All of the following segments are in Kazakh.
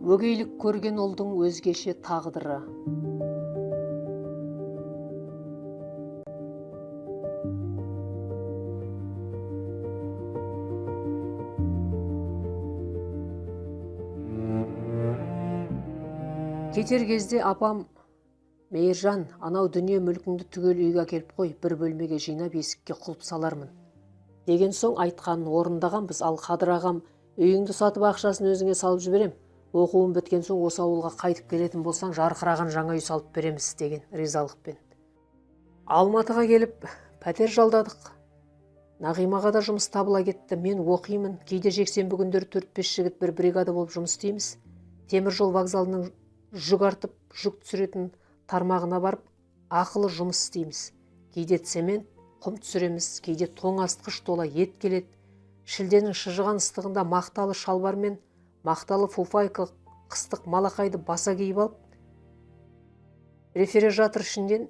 Өгейлік көрген ұлдың өзгеше тағдыры. Кетер кезде апам, Мейіржан, анау дүние мүлкіңді түгел үйге әкеліп қой, бір бөлмеге жинап есікке құлып салармын. Деген соң айтқанын орындағанбыз, ал Қадыр ағам, үйіңді сатып ақшасын өзіңе салып жіберем. Оқуым біткен соң осы ауылға қайтып келетін болсаң, жарқыраған жаңа үй салып береміз деген ризалықпен. Алматыға келіп, пәтер жалдадық. Нағимаға да жұмыс табыла кетті. Мен оқимын. Кейде жексенбі күндері 4-5 жігіт бір бригада болып жұмыс істейміз. Темір жол вокзалының жүк артып, жүк түсіретін тармағына барып, ақылы жұмыс істейміз. Кейде цемент, құм түсіреміз, кейде тоңазытқыш тола ет келеді. Шілденің шыжыған ыстығында мақталы шалбар мен мақталы фуфайка қыстық малақайды баса киіп алып, рефрижератор ішінден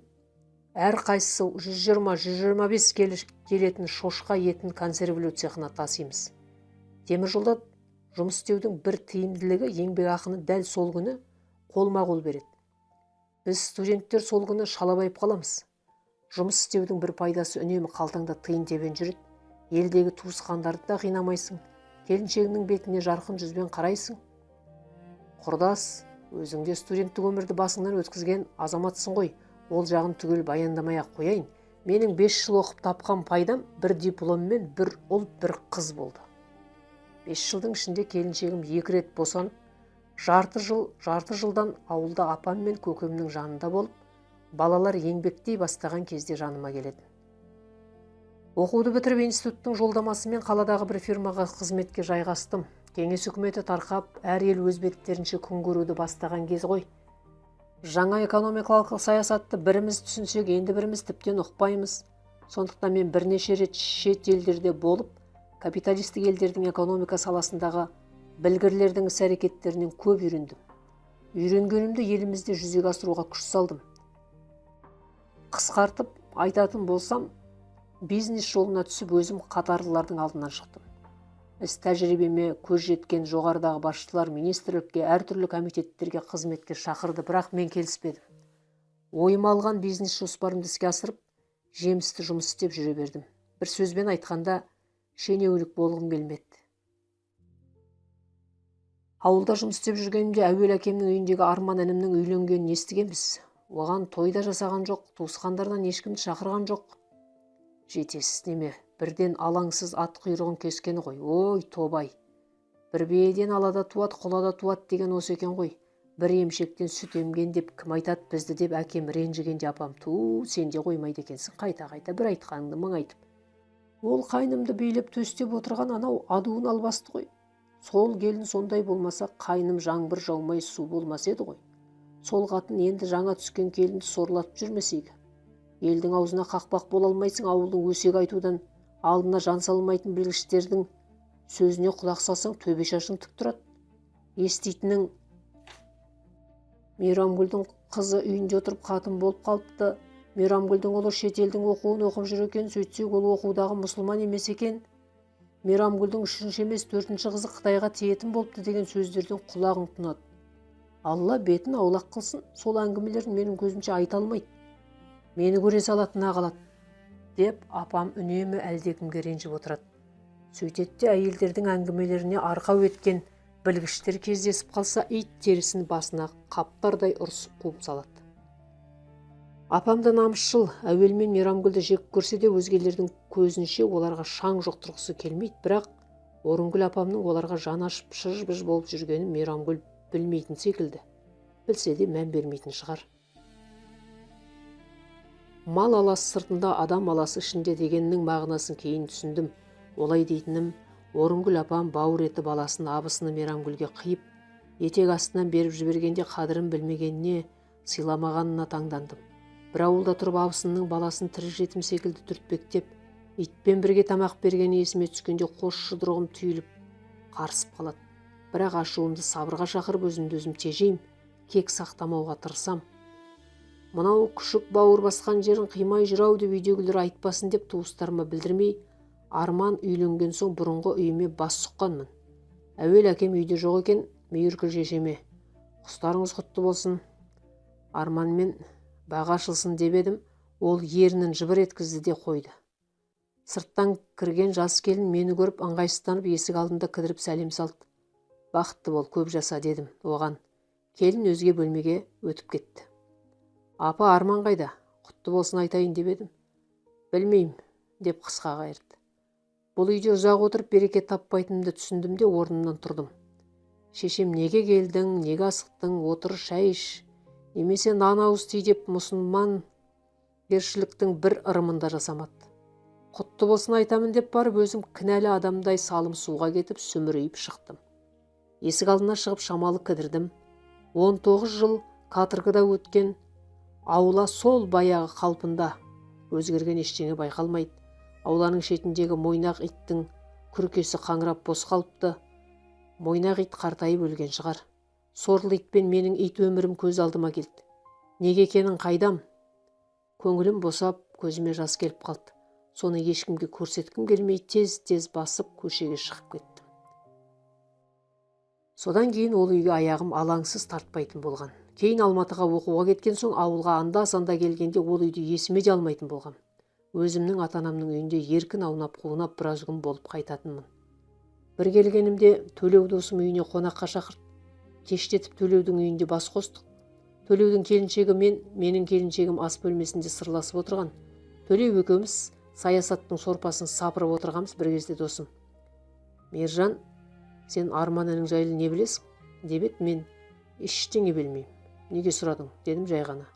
әр қайсысы 120-125 келетін шошқа етін консервілеу цехына тасимыз. Темір жолда жұмыс істеудің бір тиімділігі еңбек ақыны дәл сол күні қолма-қол береді. Біз студенттер сол күні шалабайып қаламыз. Жұмыс істеудің бір пайдасы үнемі қалтаңда тиын тебен жүреді. Елдегі туысқандарды да қинамайсың. Келіншегінің бетіне жарқын жүзбен қарайсың. Құрдас, өзіңде студенттік өмірді басыңнан өткізген азаматсың ғой. Ол жағын түгел баяндамай-ақ қояйын. Менің 5 жыл оқып тапқан пайдам бір дипломмен бір ұл, бір қыз болды. 5 жылдың ішінде келіншегім 2 рет босанып, жарты жылдан ауылда апам мен көкемнің жанында болып, балалар еңбектей бастаған кезде жаныма келеді. Оқуды бітіріп институттың жолдамасымен қаладағы бір фирмаға қызметке жайғастым. Кеңес үкіметі тарқап, әр ел өз беттерінше күн көруді бастаған кез ғой. Жаңа экономикалық саясатты біріміз түсінсек, енді біріміз тіптен ұқпаймыз. Сондықтан мен бірнеше рет шет елдерде болып, капиталистік елдердің экономика саласындағы білгірлердің іс-әрекеттерінен көп үйрендім. Үйренгенімді елімізде жүзеге асыруға күш салдым. Қысқартып айтатын болсам, бизнес жолына түсіп өзім қатарлылардың алдынан шықтым. Іс тәжірибеме көз жеткен жоғарыдағы басшылар министрлікке, әртүрлі комитеттерге қызметке шақырды, бірақ мен келіспедім. Ойыма алған бизнес жоспарымды іске асырып, жемісті жұмыс істеп жүре бердім. Бір сөзбен айтқанда, шенеунік болғым келмеді. Ауылда жұмыс істеп жүргенімде әуел әкемнің үйіндегі Арман інімнің үйленгенін естігенбіз. Оған тойда жасаған жоқ, туысқандардан ешкімді шақырған жоқ. Жетесіз неме, бірден алаңсыз ат құйрығын кескені ғой. Ой, тобай. Бір биеден алада туады, құлада туады деген осы екен ғой. Бір емшектен сүт емген деп кім айтады бізді деп әкем ренжігенде апам, сен де қоймайды екенсің, қайта-қайта бір айтқаныңды мың айтып. Ол қайнымды билеп төстеп отырған анау адуын албасты ғой. Сол келін сондай болмаса, қайным жаңбыр жаумай су болмас еді ғой. Сол қатын енді жаңа түскен келінді сорлатып жүрмесейгі. Елдің аузына қақпақ бола алмайсың, ауылдың өсек айтудан алдына жан салмайтын білгіштердің сөзіне құлақ салсаң, төбе шашың тік тұрады. Еститінің Мейрамгүлдің қызы үйінде отырып қатын болып қалыпты. Мейрамгүлдің ұлы шетелдің оқуын оқып жүр екен, сөйтсек ол оқудағы мұсылман емес екен. Мейрамгүлдің 3-ші емес 4-ші қызы Қытайға тиетін болыпты деген сөздерден құлағың тұнады. Алла бетін аулақ қылсын, сол әңгімелерін менің көзімше айта алмайды. Мені көре салатына қалады, деп апам үнемі әлдекімге ренжіп отырады. Сөйтетте әйелдердің әңгімелеріне арқау еткен білгіштер кездесіп қалса, ит терісін басына қаптардай ұрсып қуып салады. Апам да намысшыл, әуелмен Мейрамгүлді жек көрсе де өзгелердің көзінше оларға шаң жұқтырғысы келмейді, бірақ Орынгүл апамның оларға жан ашып шыж-быж болып жүргенін Мейрамгүл білмейтін секілді. Білсе де мән бермейтін шығар. Мал аласы сыртында, адам аласы ішінде дегеннің мағынасын кейін түсіндім. Олай дейтінім, Орынгүл апам бауыр еті баласын абысыны Мейрамгүлге қиып, етек астынан беріп жібергенде қадірін білмегеніне, сыйламағанына таңдандым. Бір ауылда тұрып абысының баласын тірі жетім секілді түртпектеп, итпен бірге тамақ бергені есіме түскенде қос жұдырығым түйіліп қарысып қалады. Бірақ ашуымды сабырға шақырып өзімді өзім тежейм, кек сақтамауға тырысам. Мынау күшік бауыр басқан жерін қимай жүрау деп үйдегілер айтпасын деп туыстарыма білдірмей, Арман үйленген соң бұрынғы үйіме бас сұққанмын. Әуел әкем үйде жоқ екен, мейіркүл шешеме, құстарыңыз құтты болсын, арманмен бағы ашылсын деп едім, ол ерінін жыбыр еткізді де қойды. Сырттан кірген жас келін мені көріп ыңғайсызданып есік алдында кідіріп сәлем салды. Бақытты бол, көп жаса дедім оған. Келін өзге бөлмеге өтіп кетті. Апа, Арман қайда? Құтты болсын айтайын деп едім. Білмеймін, деп қысқа қайырды. Бұл үйде ұзақ отырып береке таппайтынымды түсіндім де орнымнан тұрдым. Шешем, неге келдің, неге асықтың, отыр шай іш, немесе нан ауыз ти деп мұсылман ершіліктің бір ырымында жасамады. Құтты болсын айтамын деп барып өзім кінәлі адамдай салым суға кетіп сүмірейіп шықтым. Есік алдына шығып шамалы кідірдім. 19 жыл каторгада өткен аула сол баяғы қалпында, өзгерген ештеңе байқалмайды. Ауланың шетіндегі мойнақ иттің күркесі қаңырап бос қалыпты. Мойнақ ит қартайып өлген шығар. Сорлы итпен менің ит өмірім көз алдыма келді. Неге екенін қайдам? Көңілім босап, көзіме жас келіп қалды. Соны ешкімге көрсеткім келмей тез-тез басып көшеге шығып кеттім. Содан кейін ол үйге аяғым алаңсыз тартпайтын болған. Кейін Алматыға оқуға кеткен соң ауылға анда-санда келгенде ол үйді есіме де алмайтын болғам. Өзімнің ата-анамның үйінде еркін аунап-қуынап біраз күн болып қайтатынмын. Бір келгенімде Төлеу досым үйіне қонаққа шақырды. Кештетіп Төлеудің үйінде бас қостық. Төлеудің келіншегі менің келіншегім ас бөлмесінде сырласып отырған. Төлеу екеуміз саясаттың сорпасын сапырып отырғамыз. Bir кезде досым: Мержан, сен Арман інің жайлы не білесің? Деп еді. Мен ештеңе білмеймін. Неге сұрадың? Дедім жай ғана.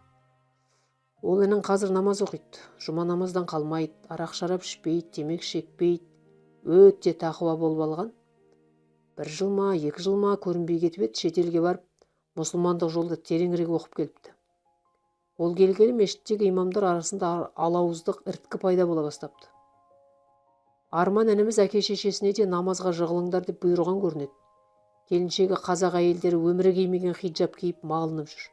Ол інің қазір намаз оқиды. Жұма намаздан қалмайды, арақ шарап ішпейді, темек шекпейді. Өте тақуа болып алған. 1 жыл ма, 2 жыл ма көрінбей кетіп еді, шетелге барып, мұсылмандық жолды тереңірек оқып келіпті. Ол келгелі мешіттегі имамдар арасында алауыздық ірткі пайда бола бастапты. Арман ініміз әке-шешесіне де намазға жығылыңдар деп бұйырған көрінеді. Келіншегі қазақ әйелдері өмірі кимеген хиджаб киіп малынып жүр.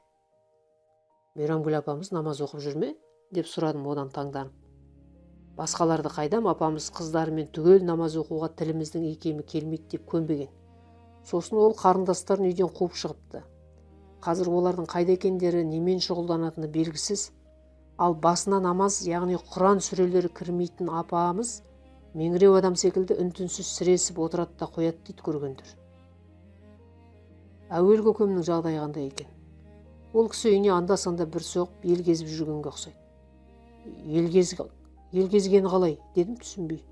Мейрамгүл апамыз намаз оқып жүр ме? Деп сұрадым одан таңданып. Басқаларды қайдам, апамыз қыздарымен түгел намаз оқуға тіліміздің икемі келмейді деп көнбеген. Сосын ол қарындастарын үйден қуып шығыпты. Қазір олардың қайда екендері, немен шұғылданатыны белгісіз. Ал басына намаз, яғни Құран сүрелері кірмейтін апамыз меңіреу адам секілді үн-түнсіз сіресіп отырады да қояды дейді көргендер. Әуел көкемнің жағдайы қандай екен? Ол кісі үйіне анда-санда бір соғып ел кезіп жүргенге ұқсайды. Ел кезгені қалай? Дедім түсінбей.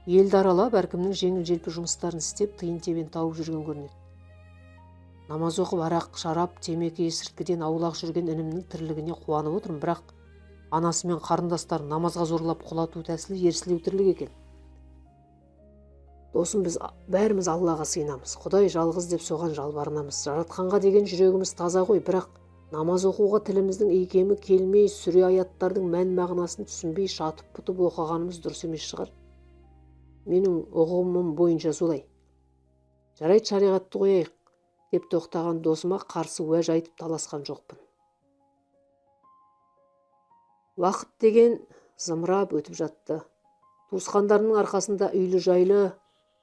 Елді аралап, әркімнің жеңіл-желпі жұмыстарын істеп, тиын-тебен тауып жүрген көрінеді. Намаз оқып, арақ, шарап, темекі, есірткіден аулақ жүрген інімнің тірлігіне қуанып отырмын, бірақ анасы мен қарындастарын намазға зорлап құлату тәсілі ерсілеу тірлік екен. Досым, біз бәріміз Аллаға сыйынамыз. Құдай жалғыз деп соған жалбарынамыз. Жаратқанға деген жүрегіміз таза ғой, бірақ намаз оқуға тіліміздің икемі келмей, сүре аяттардың мән мағынасын түсінбей шатып-пұтып оқығанымыз дұрыс емес шығар. Менің ұғымым бойынша солай. Жарайды, шариғатты қояйық деп тоқтаған досыма қарсы уәж айтып таласқан жоқпын. Уақыт деген зымырап өтіп жатты. Туысқандарының арқасында үйлі жайлы,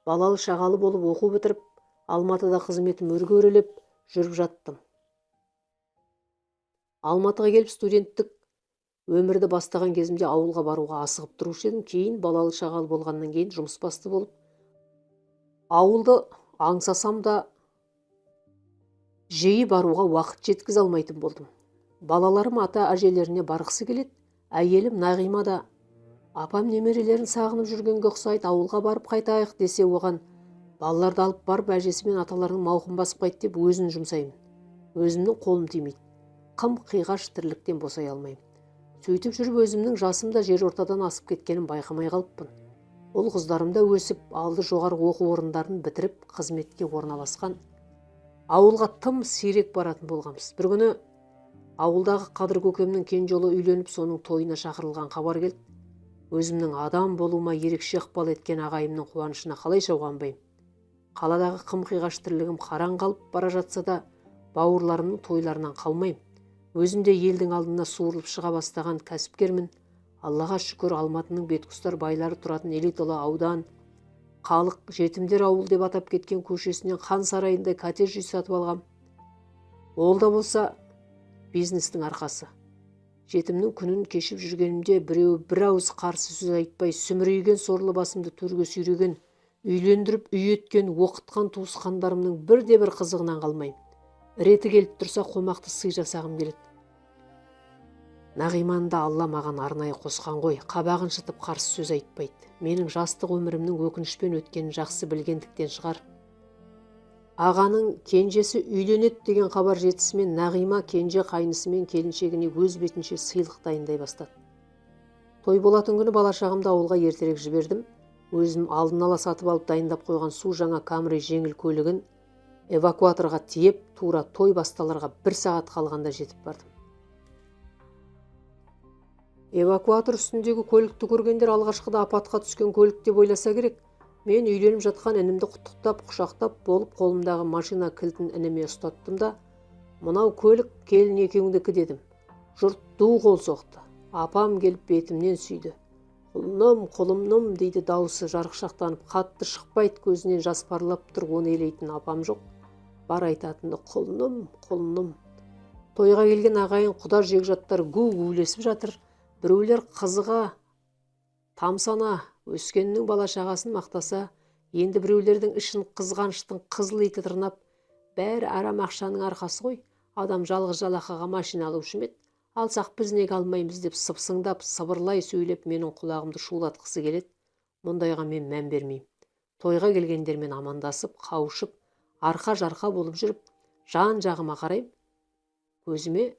балалы шағалы болып оқу бітіріп, Алматыда қызметім өрге өрелеп жүріп жаттым. Алматыға келіп студенттік өмірді бастаған кезімде ауылға баруға асығып тұрушы едім. Кейін балалы шағалы болғаннан кейін жұмыс басты болып, ауылды аңсасам да жиі баруға уақыт жеткізе алмайтын болдым. Балаларым ата әжелеріне барғысы келеді. Әйелім Нағима да апам немерелерін сағынып жүргенге ұқсайды, ауылға барып қайтайық десе, оған балаларды алып барып әжесі мен аталарының мауқын басып қайт деп өзін жұмсаймын. Өзімнің қолым тимейді. Қым қиғаш тірліктен босай алмаймын. Сөйтіп жүріп өзімнің жасымда жер ортадан асып кеткенін байқамай қалыппын. Ол қыздарым да өсіп, алды жоғары оқу орындарын бітіріп, қызметке орналасқан. Ауылға тым сирек баратын болғамыз. Bir күні ауылдағы Қадыр көкемнің кенжолы үйленіп, соның тойына шақырылған хабар келді. Өзімнің адам болуыма ерекше ықпал еткен ағайымның қуанышына қалайша қуанбаймын. Қаладағы қым-қиғаш тірлігім қараң қалып бара жатса да, бауырларымның тойларынан қалмаймын. Өзімде елдің алдына суырылып шыға бастаған кәсіпкермін. Аллаға шүкір, Алматының бетқұстар байлары тұратын элиталы аудан, халық жетімдер ауыл деп атап кеткен көшесінен хан сарайындай коттедж үй сатып алғам. Ол да болса бизнестің арқасы. Жетімнің күнін кешіп жүргенімде біреу бір ауыз қарсы сөз айтпай сүмірейген сорлы басымды төрге сүйреген, үйлендіріп үй еткен, оқытқан туысқандарымның бірде-бір қызығынан қалмайым. Реті келіп тұрса қомақты сый жасағым келеді. Нағиманы да Алла маған арнайы қосқан ғой, қабағын шытып қарсы сөз айтпайды. Менің жастық өмірімнің өкінішпен өткенін жақсы білгендіктен шығар. Ағаның кенжесі үйленеді деген хабар жетісімен Нағима кенже қайнысымен келіншегіне өз бетінше сыйлық дайындай бастады. Той болатын күні бала-шағамды ауылға ертерек жібердім. Өзім алдын ала сатып алып дайындап қойған су жаңа Камри жеңіл көлігін эвакуаторға тиеп, тура той басталарға 1 сағат қалғанда жетіп бардым. Эвакуатор үстіндегі көлікті көргендер алғашқыда апатқа түскен көлік деп ойласа керек. Мен үйленіп жатқан інімді құттықтап, құшақтап болып қолымдағы машина кілтін ініме ұстаттым да, мынау көлік келін екеуіңдікі дедім. Жұрт ду қол соқты. Апам келіп бетімнен сүйді. Құлыным, құлымным дейді дауысы жарықшақтанып, қатты шықпайды, көзінен жас парлап тұр, оны елейтін апам жоқ. Бар айтатынды құлыным, құлыным. Тойға келген ағайын құда жекжаттар гу-гулесіп жатыр. Біреулер қызыға тамсана өскеннің бала-шағасын мақтаса, енді біреулердің ішін қызғаныштың қызыл иті тырнап, бәрі арам ақшаның арқасы ғой. Адам жалғыз жалақыға машина алушы ме еді? Алсақ біз неге алмаймыз деп сыпсыңдап, сыбырлай сөйлеп менің құлағымды шулатқысы келеді. Мұндайға мен мән бермеймін. Тойға келгендермен амандасып, қауышып, арқа-жарқа болып жүріп, жан-жағыма қараймын. Көзіме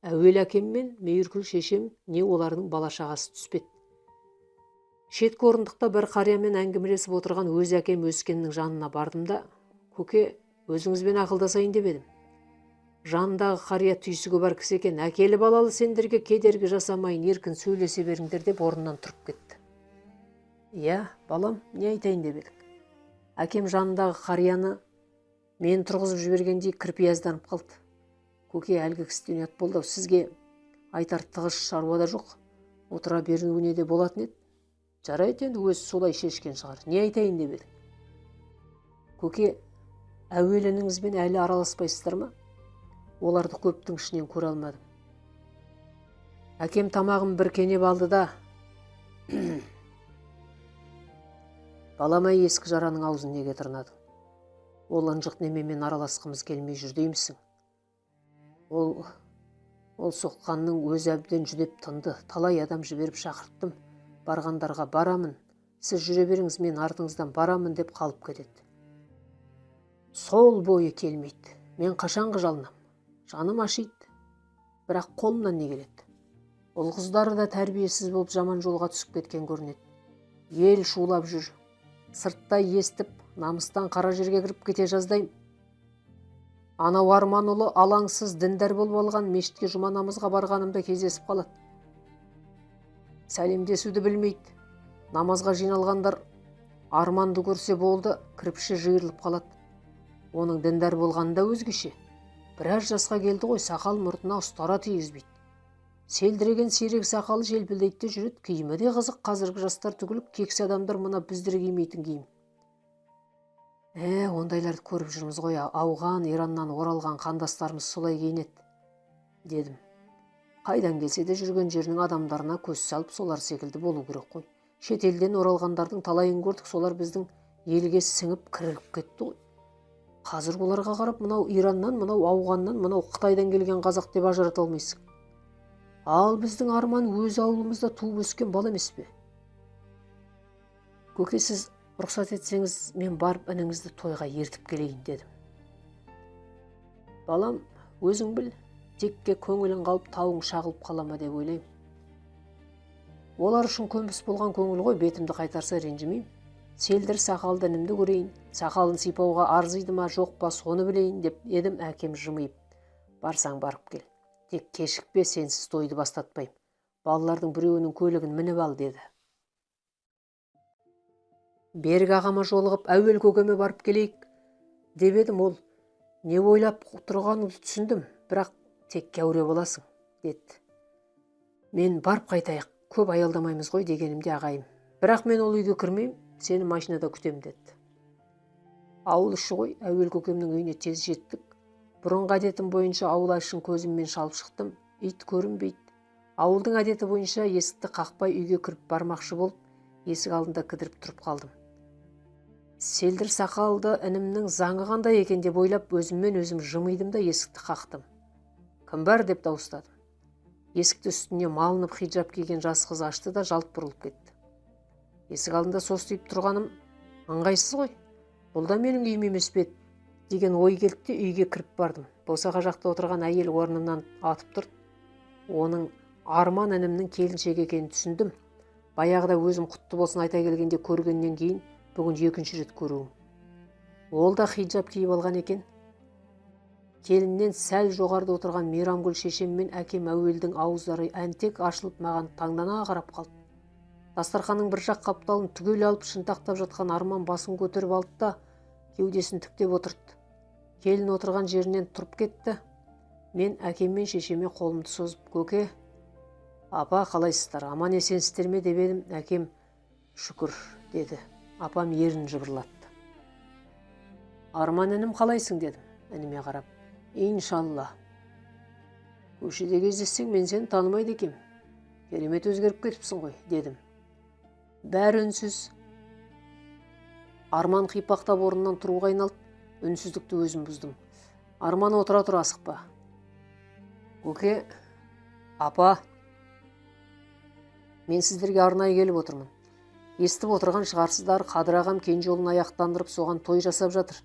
әуел әкем мен мейіркүл шешем не олардың бала-шағасы түспеді. Шеткі орындықта бір қариямен әңгімелесіп отырған өз әкем өскеннің жанына бардым да, көке, өзіңізбен ақылдасайын деп едім. Жанындағы қария түйсігі бар кісі екен, әкелі балалы сендерге кедергі жасамайын, еркін сөйлесе беріңдер деп орнынан тұрып кетті. Иә, балам, не айтайын деп едік. Әкем жанындағы қарияны мен тұрғызып жібергендей кірпиязданып қалды. Көке, әлгі кісіден ұят болды, сізге айтар тығыз шаруа да жоқ, отыра беруіне де болатын еді. Жарайды, енді өзі солай шешкен шығар. Не айтайын деп едік. Көке, әуелініңізбен әлі араласпайсыздар ма? Оларды көптің ішінен көре алмадым. Әкем тамағым бір кенеп алды да, баламай ескі жараның аузын неге тырнадың? Ол ынжық немемен араласқымыз келмей жүр деймісің? Ол соққанның өзі әбден жүдеп тынды. Талай адам жіберіп шақырттым. Барғандарға барамын, сіз жүре беріңіз, мен артыңыздан барамын деп қалып кетеді. Сол бойы келмейді. Мен қашанғы жалынам? Жаным ашиды. Бірақ қолымнан не келеді? Ол қыздары да тәрбиесіз болып жаман жолға түсіп кеткен көрінеді. Ел шулап жүр. Сырттай естіп, намыстан қара жерге кіріп кете жаздайым. Анау Арман ұлы алаңсыз діндар болып алған мешітке жұма намазға барғанымда кездесіп қалады. Сәлемдесуді білмейді. Намазға жиналғандар Арманды көрсе болды, кірпіші жиырылып қалады. Оның діндар болғанында өзгеше. Біраз жасқа келді ғой, сақал мұртына ұстара тигізбейді. Селдіреген сирек сақалы желпілдейді жүреді, киімі де қызық, қазіргі жастар түгіліп, кексе адамдар мына біздер кимейтін киім. Ондайларды көріп жүрміз ғой, Ауған, Ираннан оралған қандастарымыз солай киінеді, дедім. Қайдан келсе де жүрген жерінің адамдарына көз салып, солар секілді болу керек қой. Шетелден оралғандардың талайын көрдік, солар біздің елге сіңіп кірігіп кетті ғой. Қазір оларға қарап, мынау Ираннан, мынау Ауғаннан, мынау Қытайдан келген қазақ деп ажырата алмайсың. Ал біздің Арман өз ауылымызда туып өскен бала емес пе? Көке, сіз рұқсат етсеңіз, мен барып ініңізді тойға ертіп келейін, дедім. Балам, өзің біл, текке көңілін қалып, тауың шағылып қалама деп ойлаймын. Олар үшін көнбіс болған көңіл ғой, бетімді қайтарса ренжімеймін. Селдір сақалды інімді көрейін, сақалын сипауға арзиды ма жоқ па соны білейін деп едім, әкем жымиып. Барсаң барып кел. Тек кешікпе, сенсіз тойды бастатпайым. Балалардың біреуінің көлігін мініп ал, деді. Берік ағама жолығып, әуел көкеме барып келейік деп едім, ол не ойлап тұрғаныңды түсіндім, бірақ тек кәуре боласың, деді. Мен барып қайтайық, көп аялдамаймыз ғой дегенімде ағайым. Бірақ мен ол үйге кірмеймін, сені машинада күтем деді. Ауыл іші ғой, әуел көкемнің үйіне тез жеттік. Бұрынғы әдетім бойынша ауыл ашын көзіммен шалып шықтым. Ит көрінбейді. Ауылдың әдеті бойынша есікті қақпай үйге кіріп бармақшы болып, есік алдында кідіріп тұрып қалдым. Селдір сақалды інімнің заңы қандай екен деп ойлап, өзіммен өзім жымидым да есікті қақтым. Кім бар деп дауыстадым. Есікті үстіне малынып хиджаб киген жас қыз ашты да жалт бұрылып кетті. Есік алдында состиып тұрғаным ыңғайсыз ғой. Бұл да менің үйім емес пе деген ой келді де үйге кіріп бардым. Босаға жақта отырған әйел орнынан атып тұрды. Оның Арман інімнің келіншегі екенін түсіндім. Баяғыда өзім құтты болсын айта келгенде көргеннен кейін бүгін екінші рет көруім. Ол да хиджаб киіп алған екен. Келіннен сәл жоғарда отырған Мейрамгүл шешем мен әкем әуелдің ауыздары әнтек ашылып маған таңдана қарап қалды. Дастарханның бір жақ қапталын түгел алып шынтақтап жатқан Арман басын көтеріп алды да кеудесін тіктеп отырды. Келін отырған жерінен тұрып кетті. Мен әкем мен шешеме қолымды созып, көке, апа қалайсыздар, аман есенсіздер ме деп едім. Әкем шүкір деді. Апам ерін жыбырлатты. Арман інім қалайсың дедім ініме қарап. Иншалла. Көшеде кездессең мен сені танымайды екем. Керемет өзгеріп кетіпсің ғой дедім. Бәрі үнсіз. Арман қипақтап орнынан тұруға айналды. Үнсіздікті өзім бұздым. Арман отыра тұр асықпа. Көке, апа, мен сіздерге арнайы келіп отырмын. Естіп отырған шығарсыздар, Қадыр ағам кенже ұлын аяқтандырып соған той жасап жатыр.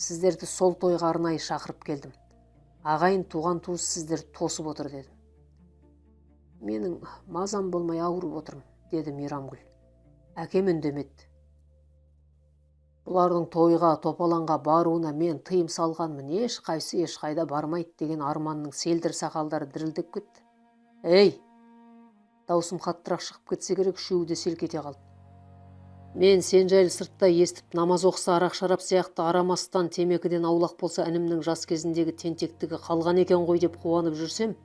Сіздерді сол тойға арнайы шақырып келдім. Ағайын туған туыс сіздерді тосып отыр дедім. Менің мазам болмай ауырып отырмын деді Мейрамгүл. Әкем үндемеді. Бұлардың тойға, топаланға баруына мен тыйым салғанмын, ешқайсы ешқайда бармайды деген Арманның селдір сақалдары дірілдеп кетті. Ей! Даусым қаттырақ шығып кетсе керек, үшеуі де селк ете қалды. Мен сен жайлы сыртта естіп, намаз оқыса, арақ шарап сияқты арамастан, темекіден аулақ болса, інімнің жас кезіндегі тентектігі қалған екен ғой деп қуанып жүрсем,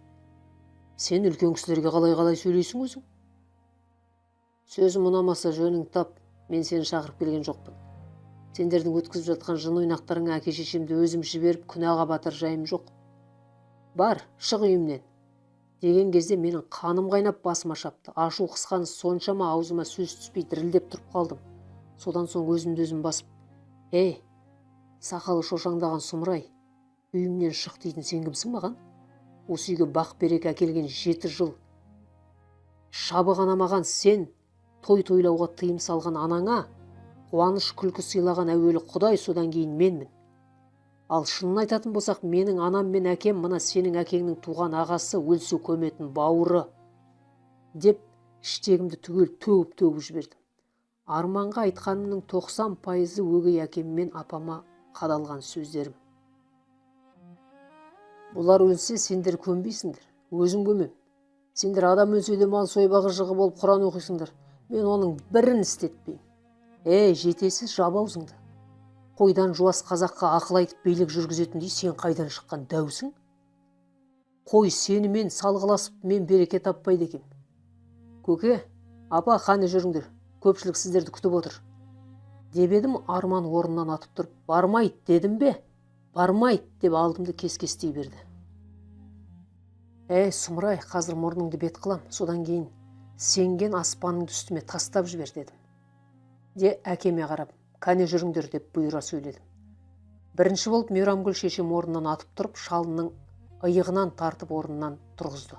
сен үлкен кісілерге қалай сөйлейсің өзің? Сөзім ұнамаса жөнің тап, мен сені шақырып келген жоқпын. Сендердің өткізіп жатқан жын ойнақтарыңа әке шешемді өзім жіберіп күнәға батыр жайым жоқ. Бар, шық үйімнен. Деген кезде менің қаным қайнап басыма шапты. Ашу қысқаны соншама аузыма сөз түспей дірілдеп тұрып қалдым. Содан соң өзімді өзім басып, ей, сақалы шошаңдаған сұмырай, үйімнен шық дейтін сен кімсің маған? Осы үйге бақ береке әкелген 7 жыл. Шабығанамаған сен, той тойлауға тыйым салған анаңа, қуаныш күлкі сыйлаған әуелі Құдай, содан кейін менмін. Ал шынын айтатын болсақ, менің анам мен әкем мына сенің әкеңнің туған ағасы, өлсе көметін бауыры деп іштегімді түгел төгіп жібердім. Арманға айтқанымның 90% өгей әкем мен апама қадалған сөздерім. Бұлар өлсе сендер көнбейсіңдер, өзім көмем. Сендер адам өлсе де мал сойбағы жығы болып Құран оқисыңдар. Мен оның бірін істетпеймін. Жетесіз, жап аузыңды. Қойдан жуас қазаққа ақыл айтып билік жүргізетіндей сен қайдан шыққан дәусің? Қой сенімен салғыласып мен береке таппайды екем. Көке, апа, қане жүріңдер, көпшілік сіздерді күтіп отыр. Деп едім, Арман орнынан атып тұрып, бармайды дедім бе? Бармайды деп алдымды кес-кестей берді. Сұмырай, қазір мұрныңды бет қылам, содан кейін сенген аспаныңды үстіме тастап жібер дедім. Де әкеме қарап, кәне жүріңдер деп бұйыра сөйледім. Бірінші болып Мейрамгүл шешем орнынан атып тұрып, шалының иығынан тартып орнынан тұрғызды.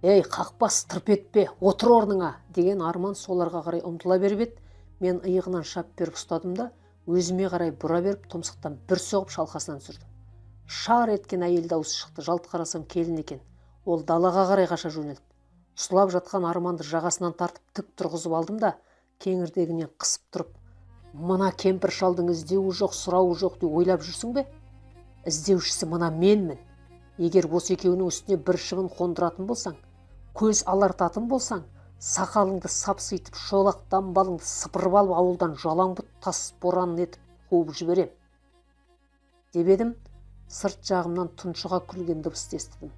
Қақпас, тырп етпе, отыр орныңа деген Арман соларға қарай ұмтыла беріп еді, мен иығынан шап беріп ұстадым да, өзіме қарай бұра беріп, тұмсықтан бір соғып шалқасынан түсірдім. Шар еткен әйел дауысы шықты. Жалт қарасам келін екен. Ол далаға қарай қаша жөнелді. Сұлап жатқан Арманды жағасынан тартып тік тұрғызып алдым да, кеңірдегінен қысып тұрып, мына кемпір шалдың іздеуі жоқ, сұрауы жоқ деп ойлап жүрсің бе? Іздеушісі мына менмін. Егер осы екеуінің үстіне бір шыбын қондыратын болсаң, көз алартатын болсаң, сақалыңды сапситып, шолақ дамбалыңды сыпырып алып, ауылдан жалаңбұт тас боран етіп қуып жіберем. Деп едім, сырт жағымнан тұншыға күлген дыбысты естідім.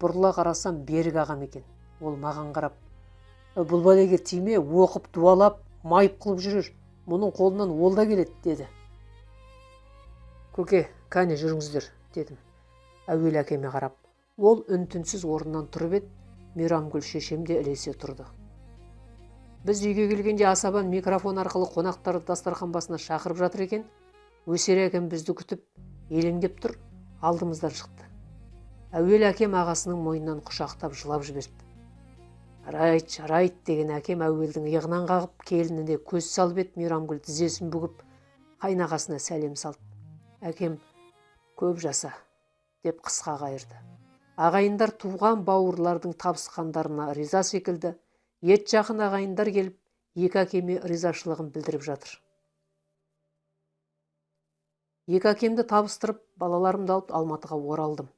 Бұрыла қарасам берік ағам екен. Ол маған қарап, бұл бәлеге тиме, оқып дуалап, майып қылып жүрер, мұның қолынан ол да келеді, деді. Көке, кәне жүріңіздер, дедім. Әуел әкеме қарап. Ол үн-түнсіз орнынан тұрып еді, Мейрамгүл шешем де ілесе тұрды. Біз үйге келгенде асабан микрофон арқылы қонақтарды дастархан басына шақырып жатыр екен. Өсер әкем бізді күтіп, елеңдеп тұр, алдымыздан шықты. Әуел әкем ағасының мойнынан құшақтап жылап жіберді. Жарайт деген әкем әуелдің иығынан қағып, келініне көз салып еді. Мейрамгүл тізесін бүгіп, қайнағасына сәлем салды. Әкем көп жаса, деп қысқа қайырды. Ағайындар туған бауырлардың табысқандарына риза секілді. Ет жақын ағайындар келіп, екі әкеме ризашылығын білдіріп жатыр. Екі әкемді табыстырып, балаларымды алып Алматыға оралдым.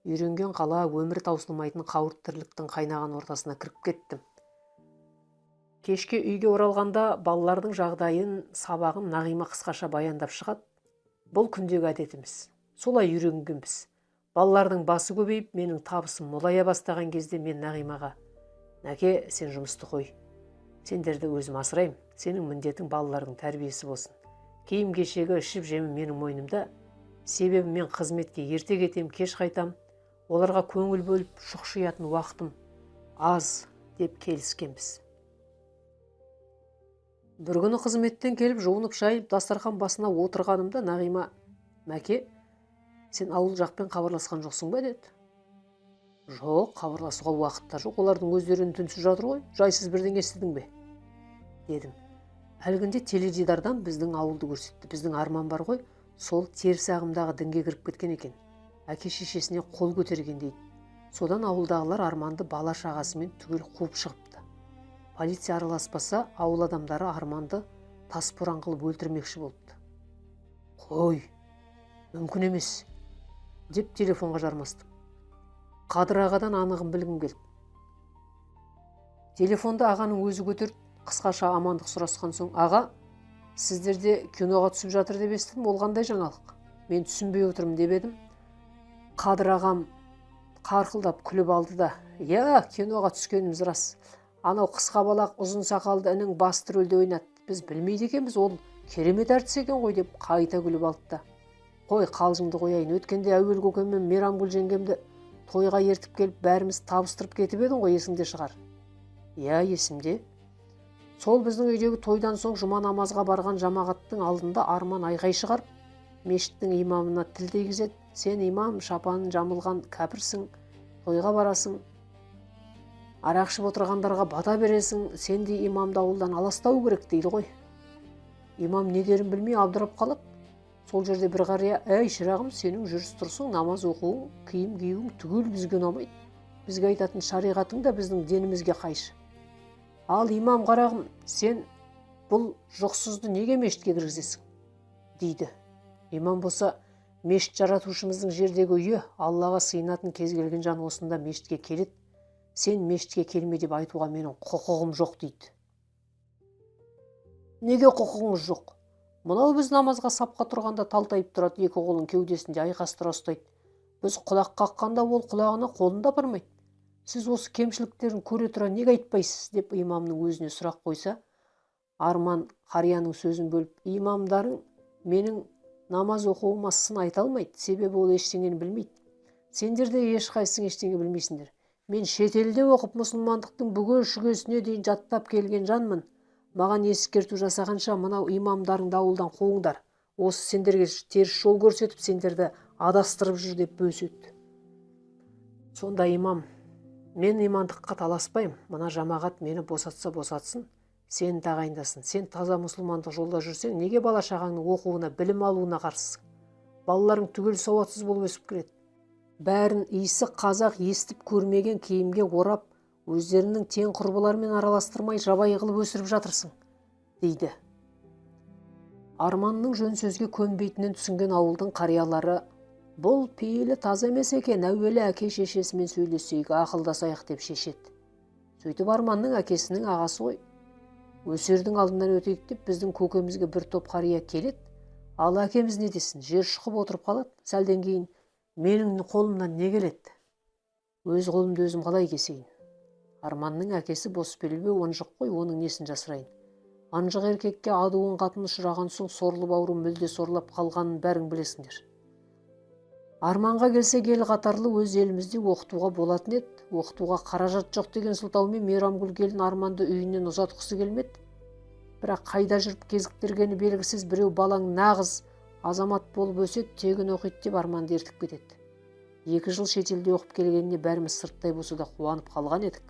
Үйренген қала, өмір таусылмайтын қауырт тірліктің қайнаған ортасына кіріп кеттім. Кешке үйге оралғанда балалардың жағдайын, сабағын Нағима қысқаша баяндап шығады. Бұл күндегі әдетіміз. Солай үйренгенбіз. Балалардың басы көбейіп, менің табысым молая бастаған кезде мен Нағимаға: «Нәке, сен жұмысты қой. Сендерді өзім асырайым. Сенің міндетің балалардың тәрбиесі болсын. Киім-кешегі, ішіп-жемі менің мойнымда. Себебі мен қызметке ерте кетем, кеш қайтам. Оларға көңіл бөліп шұқшиятын уақытым аз», деп келіскенбіз. Бір күні қызметтен келіп, жуынып шайып, дастархан басына отырғанымда Нағима: «Мәке, сен ауыл жақпен хабарласқан жоқсың ба?» деді. «Жоқ, хабарласуға уақытта жоқ. Олардың өздері үн-түнсіз жатыр ғой. Жайсыз бірдеңе естідің бе?» дедім. Әлгінде теледидардан біздің ауылды көрсетті. Біздің Арман бар ғой, сол теріс ағымдағы дінге кіріп кеткен екен. Әке-шешесіне қол көтерген дейді. Содан ауылдағылар Арманды бала шағасымен түгел қуып шығыпты. Полиция араласпаса, ауыл адамдары Арманды тасбұран қылып өлтірмекші болыпты. «Қой, мүмкін емес», деп телефонға жармастым. Қадыр ағадан анығын білгім келді. Телефонды ағаның өзі көтерді. Қысқаша амандық сұрасқан соң: «Аға, сіздерде киноға түсіп жатыр деп естідім, ол қандай жаңалық? Мен түсінбей отырмын», деп едім. Қадыр ағам қарқылдап күліп алды да: «Я, киноға түскеніміз рас. Анау қысқа балақ ұзын сақалды інің басты рөлде ойнады. Біз білмейді екенбіз, ол керемет әртіс екен ғой», деп қайта күліп алды да: «Қой, қалжыңды қояйын. Өткенде Әуел көкем мен Мейрамгүл жеңгемді тойға ертіп келіп, бәріміз табыстырып кетіп едің ғой, есіңде шығар?» «Я, есімде. Сол біздің үйдегі тойдан соң жұма намазға барған жамағаттың алдында Арман айғай шығарып, мешіттің имамына тіл тигізеді: «Сен имам, шапанын жамылған кәпірсің, тойға барасың, арақ ішіп отырғандарға бата бересің, сендей имамды ауылдан аластау керек», дейді ғой. Имам не дерін білмей абдырап қалады. Сол жерде бір қария: «Әй шырағым, сенің жүріс-тұрысың, намаз оқуың, киім киюің түгел бізге ұнамайды. Бізге айтатын шариғатың да біздің дінімізге қайшы. Ал имам қарағым, сен бұл жоқсызды неге мешітке кіргізесің?» дейді. Имам болса: «Мешіт жаратушымыздың жердегі үйі, Аллаға сыйынатын кез келген жан осында мешітке келеді. Сен мешітке келме деп айтуға менің құқығым жоқ», дейді. «Неге құқығыңыз жоқ? Мынау біз намазға сапқа тұрғанда талтайып тұрады, екі қолын кеудесінде айқастыра ұстайды. Біз құлақ қаққанда ол құлағына қолын да апармайды. Сіз осы кемшіліктерін көре тұра неге айтпайсыз?» деп имамның өзіне сұрақ қойса, Арман қарияның сөзін бөліп: «Имамдарың менің намаз оқуыма сын айта алмайды, себебі ол ештеңені білмейді. Сендер де ешқайсың ештеңе білмейсіңдер. Мен шетелде оқып, мұсылмандықтың бүге-шүгесіне дейін жаттап келген жанмын. Маған ескерту жасағанша мынау имамдарыңды ауылдан қуыңдар. Осы сендерге теріс жол көрсетіп, сендерді адастырып жүр», деп бөсетті. Сонда имам: «Мен имандыққа таласпаймын. Мына жамағат мені босатса босатсын, сен тағайындасын. Сен таза мұсылмандық жолда жүрсең, неге бала шағаңның оқуына, білім алуына қарсысың? Балаларың түгел сауатсыз болып өсіп келеді. Бәрін исі қазақ естіп көрмеген киімге орап, өздерінің тең құрбыларымен араластырмай жабайы қылып өсіріп жатырсың», дейді. Арманның жөн сөзге көнбейтінін түсінген ауылдың қариялары: «Бұл пейілі таза емес екен, әуелі әке-шешесімен сөйлесейік, ақылдасайық», деп шешеді. Сөйтіп Арманның әкесінің ағасы ғой. Өсердің алдынан өтейік деп біздің көкемізге бір топ қария келеді. Ал әкеміз не десін, жер шұқып отырып қалады. Сәлден кейін: «Менің қолымнан не келеді? Өз қолымды өзім қалай кесейін?» Арманның әкесі бос белбеу онжық қой, оның несін жасырайын. Анжық еркекке адуын қатын ұшыраған соң сорлы бауыры мүлде сорлап қалғанын бәрің білесіңдер. Арманға келсек, ел қатарлы өз елімізде оқытуға болатын еді. Оқытуға қаражат жоқ деген сылтаумен Мейрамгүл келін Арманды үйінен ұзатқысы келмеді. Бірақ қайда жүріп кезіктіргені белгісіз біреу балаң нағыз азамат болып өседі, тегін оқиды деп Арманды ертіп кетеді. 2 жыл шетелде оқып келгеніне бәріміз сырттай болса да қуанып қалған едік.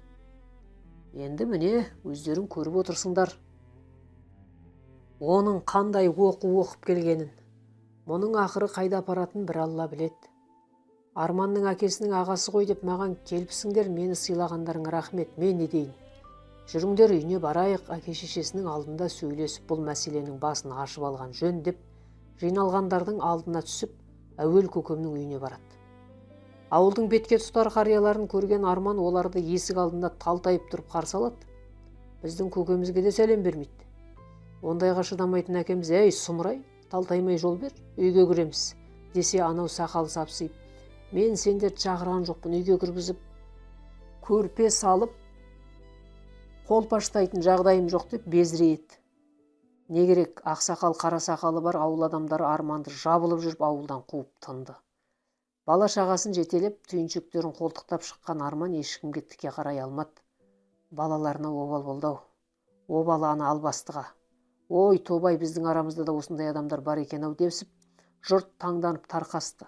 Енді міне өздерің көріп отырсыңдар оның қандай оқып келгенін. Мұның ақыры қайда апаратын бір Алла біледі. Арманның әкесінің ағасы ғой деп маған келіпсіңдер, мені сыйлағандарың рахмет, мен не дейін. Жүріңдер үйіне барайық, әке-шешесінің алдында сөйлесіп бұл мәселенің басын ашып алған жөн деп жиналғандардың алдына түсіп, әуел көкемнің үйіне барады. Ауылдың бетке тұтар қарияларын көрген Арман оларды есік алдында талтайып тұрып қарсы алады. Біздің көкемізге де сәлем бермейді. Ондайға шыдамайтын әкеміз: «Ей, сұмырай, талтаймай жол бер, үйге кіреміз» десе, анау сақалы сапсиып: «Мен сендерді шақырған жоқпын, үйге кіргізіп көрпе салып қолпаштайтын жағдайым жоқ» деп безірейді. Не керек, ақсақал қара сақалы бар ауыл адамдары Арманды жабылып жүріп ауылдан қуып тынды. Бала шағасын жетелеп, түйіншектерін қолтықтап шыққан Арман ешкімге тіке қарай алмады. Балаларына обал болды-ау. Обалы ана албастыға: «Ой, тобай, біздің арамызда да осындай адамдар бар екен-ау» депсіп, жұрт таңданып тарқасты.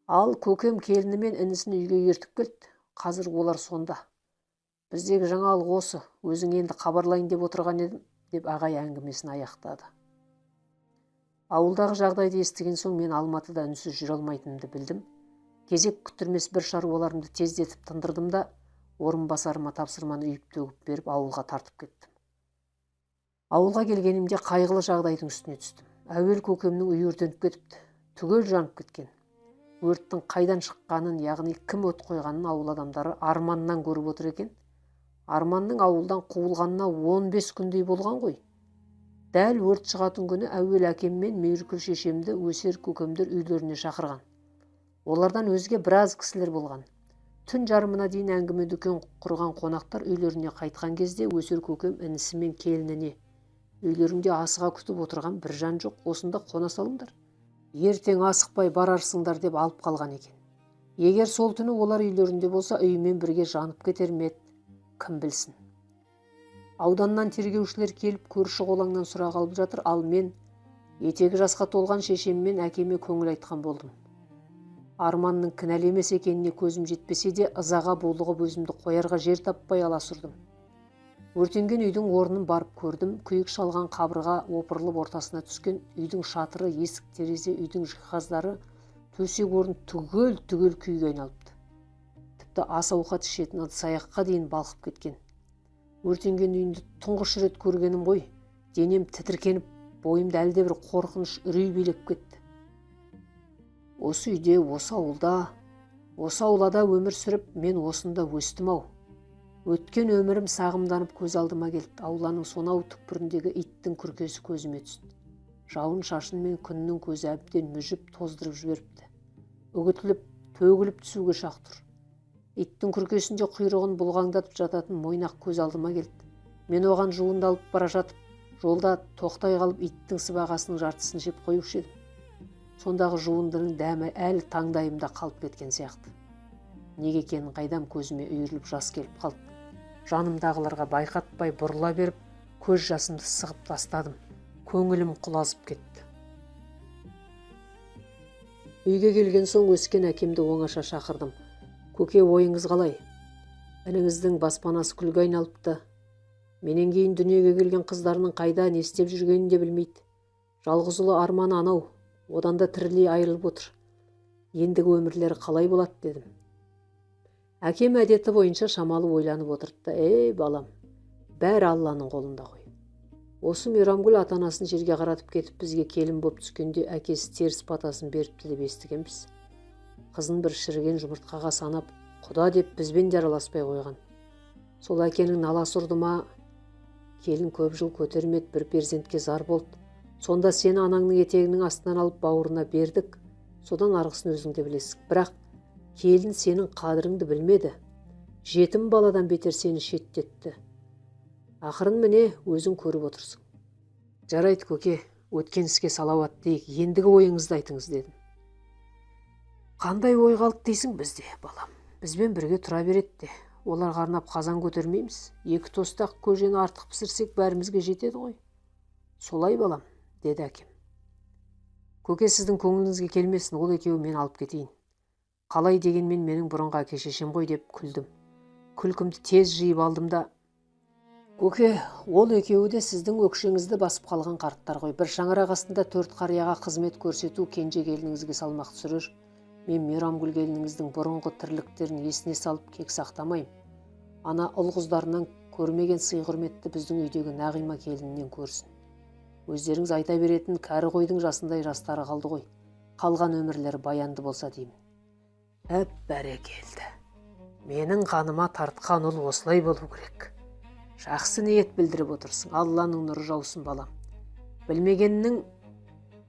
Ал көкем келіні мен інісін үйге ертіп келді. Қазір олар сонда. «Біздегі жаңалық осы, өзің енді хабарлайын деп отырған едім» деп ағай әңгімесін аяқтады. Ауылдағы жағдайды естіген соң мен Алматыда үнсіз жүре алмайтынымды білдім. Кезек күттірмес бір шаруаларымды тездетіп тындырдым да орынбасарыма тапсырманы үйіп-төгіп беріп ауылға тартып кеттім. Ауылға келгенімде қайғылы жағдайдың үстіне түстім. Әуел көкемнің үйі өртеніп кетіпті, түгел жанып кеткен. Өрттің қайдан шыққанын, яғни кім от қойғанын ауыл адамдары Арманнан көріп отыр екен. Арманның ауылдан қуылғанына 15 күндей болған ғой. Дәл өрт шығатын күні әуел әкем мен Мейіркүл шешемді өсер көкемдер үйлеріне шақырған. Олардан өзге біраз кісілер болған. Түн жарымына дейін әңгіме дүкен құрған қонақтар үйлеріне қайтқан кезде өсер көкем інісі мен келініне: «Үйлеріңде асыға күтіп отырған бір жан жоқ, осында қона салыңдар. Ертең асықпай барарсыңдар» деп алып қалған екен. Егер сол түні олар үйлерінде болса, үймен бірге жанып кетер ме еді, кім білсін. Ауданнан тергеушілер келіп көрші қолаңнан сұрақ алып жатыр, ал мен етегі жасқа толған шешеммен әкеме көңіл айтқан болдым. Арманның кінәлі емес екеніне көзім жетпесе де, ызаға булығып өзімді қоярға жер таппай аласұрдым. Өртенген үйдің орнын барып көрдім. Күйік шалған қабырға опырылып ортасына түскен, үйдің шатыры, есік, терезе, үйдің жиһаздары, төсек орын түгел күйге айналыпты. Тіпті ас ауқат ішетін ыдыс-аяққа дейін балқып кеткен. Өртенген үйінде тұңғыш рет көргенім ғой. Денем тітіркеніп, бойымда әлдебір қорқыныш, үрей билеп кетті. Осы үйде, осы аулада өмір сүріп, мен осында өстім-ау. Өткен өмірім сағымданып көз алдыма келді. Ауланың сонау түкпіріндегі иттің күркесі көзіме түсті. Жауын шашын мен күннің көзі әбден мүжіп, тоздырып жіберіпті. Үгітіліп, төгіліп түсуге шақ тұр. Иттің күркесінде құйрығын бұлғаңдатып жататын мойнақ көз алдыма келді. Мен оған жуындалып бара жатып, жолда тоқтай қалып иттің сыбағасының жартысын жеп қоюшы едім. Сондағы жуындының дәмі әлі таңдайымда қалып кеткен сияқты. Неге екенін қайдам, көзіме үйіріліп жас келіп қалды. Жанымдағыларға байқатпай бұрыла беріп, көз жасымды сығып тастадым. Көңілім құлазып кетті. Үйге келген соң өскен әкемді оңаша шақырдым. «Көке, ойыңыз қалай? Ініңіздің баспанасы күлге айналыпты. Менен кейін дүниеге келген қыздарының қайда, не істеп жүргенін де білмейді. Жалғыз ұлы Арманы анау, одан да тірілей айырылып отыр. Ендігі өмірлері қалай болады?» дедім. Әкем әдеті бойынша шамалы ойланып отырды да: «Ей балам, бәрі Алланың қолында ғой. Осы Мейрамгүл ата-анасын жерге қаратып кетіп, бізге келін боп түскенде әкесі теріс батасын беріпті деп естігенбіз. Қызын бір шіріген жұмыртқаға санап, құда деп бізбен де араласпай қойған. Сол әкенің наласы ұрды ма? Келін көп жыл көтермеді, бір перзентке зар болды. Сонда сені анаңның етегінің астынан алып бауырына бердік. Содан арғысын өзің де білесің. Бірақ келін сенің қадіріңді білмеді. Жетім баладан бетер сені шеттетті. Ақырын міне өзің көріп отырсың. Жарайды көке, өткен іске салауат дейік, ендігі ойыңызды айтыңыз дедім. Қандай ой қалды дейсің бізде, балам? Бізбен бірге тұра береді де, оларға арнап қазан көтермейміз. Екі тостақ көжені артық пісірсек бәрімізге жетеді ғой. Солай балам, деді әкем. Көке, сіздің көңіліңізге келмесін, ол екеуі мен алып кетейін. Қалай дегенмен менің бұрынғы әке шешем ғой деп күлдім. Күлкімді тез жиып алдым да: көке, ол екеуі де сіздің өкшеңізді басып қалған қарттар ғой. Bir шаңырақ астында 4 қарияға қызмет көрсету кенже келініңізге салмақ түсірер. Мен Мейрамгүл келініңіздің бұрынғы тірліктерін есіне салып кек сақтамайым. Ана ұл-қыздарынан көрмеген сый-құрметті біздің үйдегі Нағима келінінен көрсін. Өздеріңіз айта беретін кәрі қойдың жасындай жастары қалды ғой. Қалған өмірлері баянды болса деймін. Бәрекелді. Менің қаныма тартқан ұл осылай болу керек. Жақсы ниет білдіріп отырсың. Алланың нұры жаусын балам.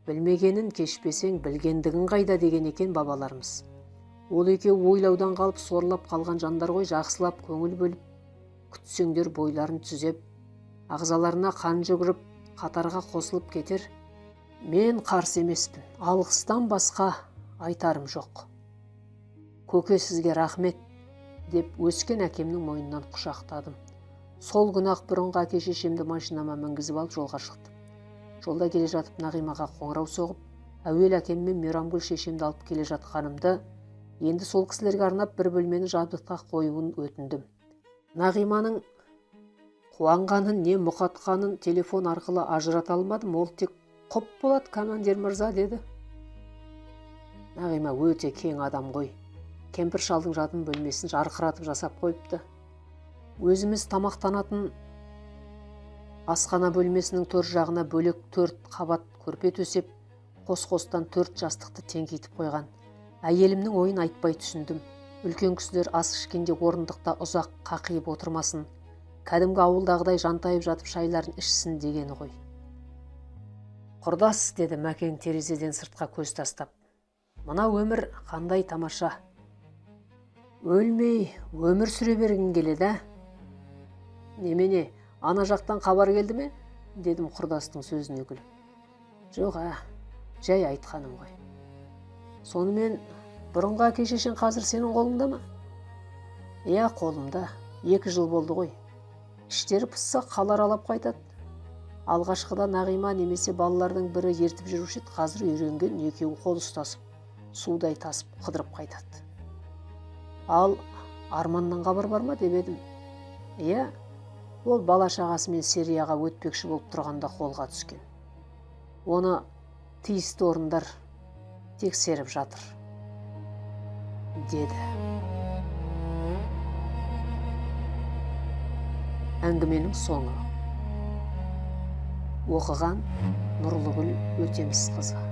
Білмегенін кешпесең, білгендігін қайда деген екен бабаларымыз. Ол екеуі ойлаудан қалып сорлап қалған жандар ғой, жақсылап көңіл бөліп, күтсеңдер бойларын түзеп, ағзаларына қан жүгіріп, қатарға қосылып кетер. Мен қарсы емеспін. Алғыстан басқа айтарым жоқ. Көке, сізге рахмет, деп өскен әкемнің мойнынан құшақтадым. Сол күні-ақ бұрынғы әке шешемді машинама мінгізіп алып жолға шықтым. Жолда келе жатып Нағимаға қоңырау соғып, әуел әкем мен Мейрамгүл шешемді алып келе жатқанымды, енді сол кісілерге арнап бір бөлмені жабдыққа қоюын өтіндім. Нағиманың қуанғанын не мұқатқанын телефон арқылы ажырата алмадым. Ол тек құп болады, командир мырза, деді. Нағима өте кең адам ғой. Кемпір шалдың жатын бөлмесін жарқыратып жасап қойыпты. Өзіміз тамақтанатын асхана бөлмесінің төр жағына бөлек 4 қабат көрпе төсеп, қос-қостан 4 жастықты теңкейтіп қойған. Әйелімнің ойын айтпай түсіндім. Үлкен кісілер ас ішкенде орындықта ұзақ қақиып отырмасын, кәдімгі ауылдағыдай жантайып жатып шайларын ішсін дегені ғой. Құрдас, деді Мәкен терезеден сыртқа көз тастап. Мына өмір қандай тамаша. Өлмей өмір сүре бергің келеді, немене, ана жақтан хабар келді ме? Дедім құрдастың сөзіне күліп. Жоқ, жай айтқаным ғой. Сонымен бұрынғы әке шешең қазір сенің қолыңда ма? Иә, қолымда. 2 жыл болды ғой. Іштері пысса қалар алап қайтады. Алғашқыда Нағима немесе балалардың бірі ертіп жүруші еді, қазір үйренген, екеуі қол ұстасып, судай тасып қыдырып қайтады. Ал Арманнан хабар бар ма деп едім. Иә, ол бала шағасымен Сирияға өтпекші болып тұрғанда қолға түскен. Оны тиісті орындар тексеріп жатыр, деді. Әңгіменің соңы. Оқыған Нұрлыгүл Өтемісқызы.